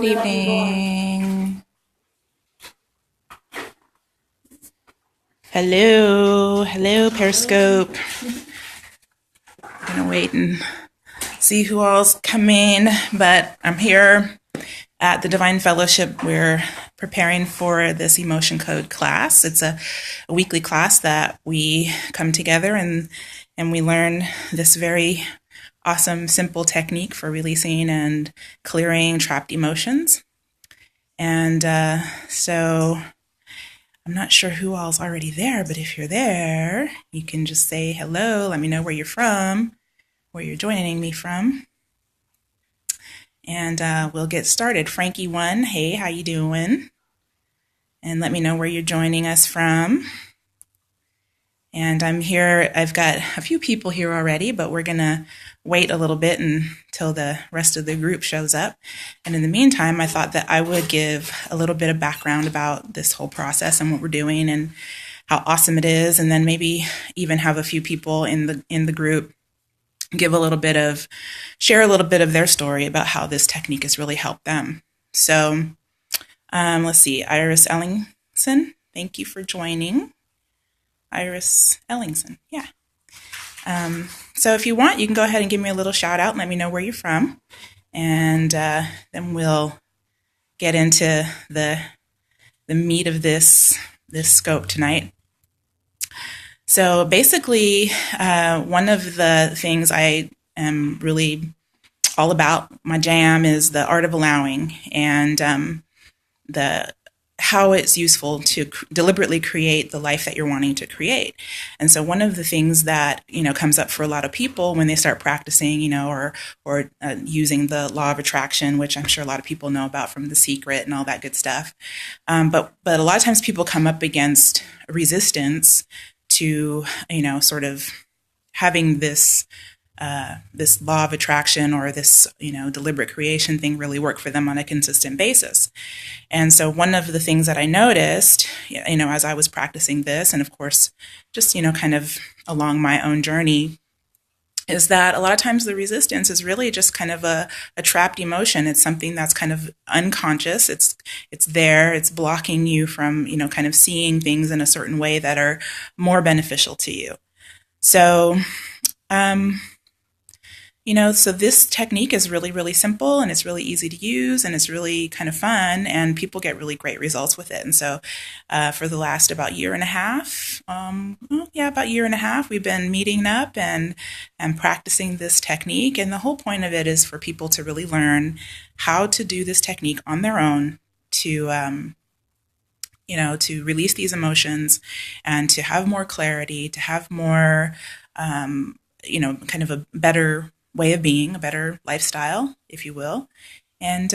Good evening. Hello, Periscope. I'm gonna wait and see who all's coming, but I'm here at the Divine Fellowship. We're preparing for this emotion code class. It's a weekly class that we come together and we learn this very awesome, simple technique for releasing and clearing trapped emotions. And so I'm not sure who all's already there, but if you're there, you can just say hello. Let me know where you're from, where you're joining me from, and we'll get started. Frankie1, hey, how you doing? And let me know where you're joining us from. And I'm here. I've got a few people here already, but we're going to wait a little bit until the rest of the group shows up. And in the meantime, I thought that I would give a little bit of background about this whole process and what we're doing and how awesome it is, and then maybe even have a few people in the group share a little bit of their story about how this technique has really helped them. So let's see, Iris Ellingson, thank you for joining. Iris Ellingson, yeah. So if you want, you can go ahead and give me a little shout out and let me know where you're from. And then we'll get into the meat of this scope tonight. So basically, one of the things I am really all about, my jam, is the art of allowing, and how it's useful to deliberately create the life that you're wanting to create. And so one of the things that, comes up for a lot of people when they start practicing, or using the law of attraction, which I'm sure a lot of people know about from The Secret and all that good stuff. But a lot of times people come up against resistance to, sort of having this law of attraction or this, deliberate creation thing really work for them on a consistent basis. And so one of the things that I noticed, as I was practicing this, and of course, just, kind of along my own journey, is that a lot of times the resistance is really just kind of a trapped emotion. It's something that's kind of unconscious. It's there. It's blocking you from, kind of seeing things in a certain way that are more beneficial to you. So, so this technique is really, really simple, and it's really easy to use, and it's really kind of fun, and people get really great results with it. And so for the last about year and a half, we've been meeting up and practicing this technique. And the whole point of it is for people to really learn how to do this technique on their own to to release these emotions and to have more clarity, to have more, kind of a better way of being, a better lifestyle, if you will. And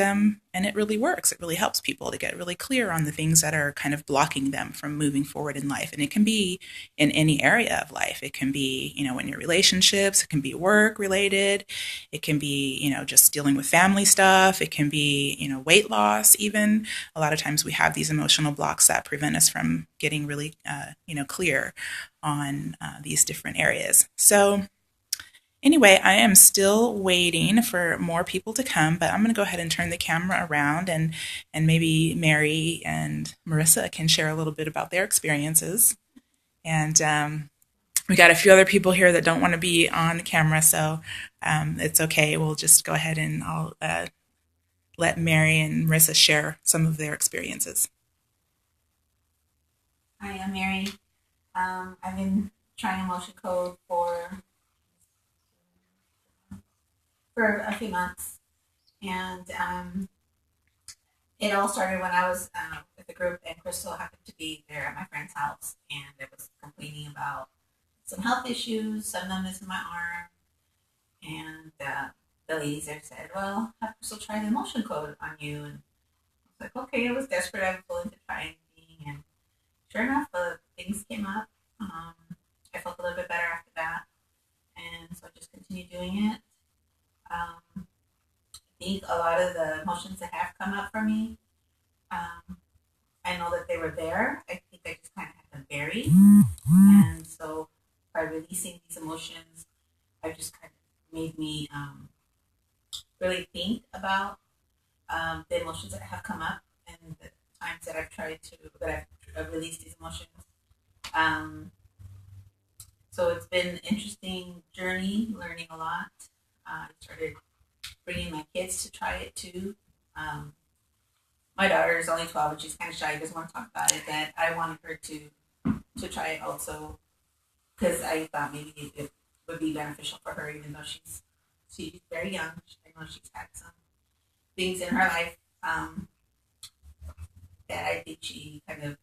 it really works. It really helps people to get really clear on the things that are kind of blocking them from moving forward in life. And it can be in any area of life. It can be, in your relationships. It can be work related. It can be, just dealing with family stuff. It can be, weight loss even. A lot of times we have these emotional blocks that prevent us from getting really, clear on these different areas. So anyway, I am still waiting for more people to come, but I'm going to go ahead and turn the camera around, and maybe Mary and Marissa can share a little bit about their experiences. And we got a few other people here that don't want to be on the camera, so it's okay. We'll just go ahead and I'll let Mary and Marissa share some of their experiences. Hi, I'm Mary. I've been trying emotion code for a few months, and it all started when I was with a group, and Crystal happened to be there at my friend's house, and I was complaining about some health issues, some numbness in my arm, and the ladies there said, "Well, have Crystal try the emotion code on you." And I was like, "Okay." I was desperate. I was willing to try anything, and sure enough, things came up. I felt a little bit better after that, and so I just continued doing it. I think a lot of the emotions that have come up for me, I know that they were there. I think I just kind of had them buried. And so by releasing these emotions, I've just kind of made me really think about the emotions that have come up and the times that I've released these emotions. Um, so it's been an interesting journey, learning a lot. I started bringing my kids to try it too. My daughter is only 12 and she's kind of shy, doesn't want to talk about it, but I wanted her to try it also because I thought maybe it would be beneficial for her, even though she's very young. I know she's had some things in her life that I think she kind of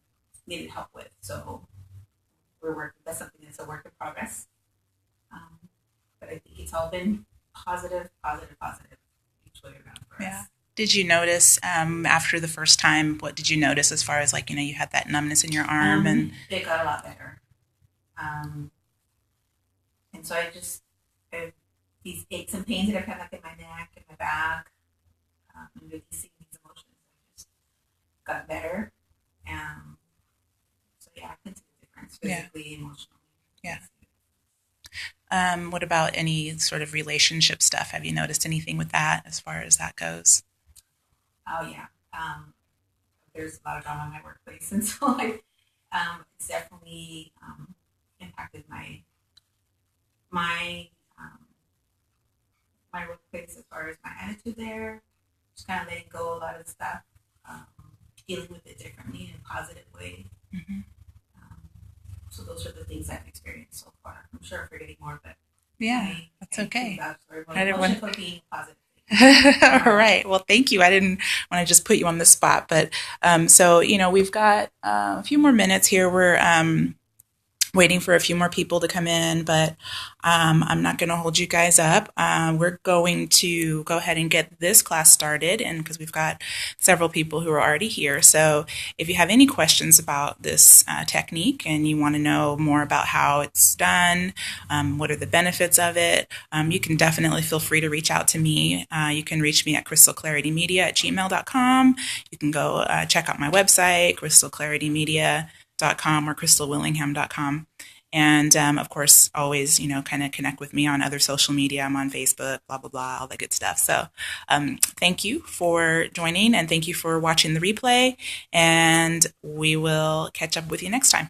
needed help with. So we're working. That's something that's a work in progress. Um, but I think it's all been positive, positive, positive each way around for us. Did you notice after the first time? What did you notice as far as like you had that numbness in your arm and it got a lot better. And so these aches and pains that I've had like in my neck and my back, and releasing these emotions, I just got better. So yeah, I can see the difference physically, emotionally. Yeah. What about any sort of relationship stuff? Have you noticed anything with that as far as that goes? Oh yeah. There's a lot of drama in my workplace, and so it's definitely impacted my my workplace as far as my attitude there. Just kind of letting go of a lot of stuff, dealing with it differently in a positive way. Mm-hmm. So those are the things I've experienced so far. I'm sure I'm forgetting more, but that's okay. I didn't want to being positive. All right. Well, thank you. I didn't want to just put you on the spot, but so we've got a few more minutes here. We're waiting for a few more people to come in, but I'm not going to hold you guys up. We're going to go ahead and get this class started, and because we've got several people who are already here. So if you have any questions about this technique and you want to know more about how it's done, what are the benefits of it, you can definitely feel free to reach out to me. You can reach me at crystalclaritymedia@gmail.com. You can go check out my website, crystalclaritymedia.com or crystalwillingham.com. And of course, always, kind of connect with me on other social media. I'm on Facebook, blah, blah, blah, all that good stuff. So thank you for joining and thank you for watching the replay. And we will catch up with you next time.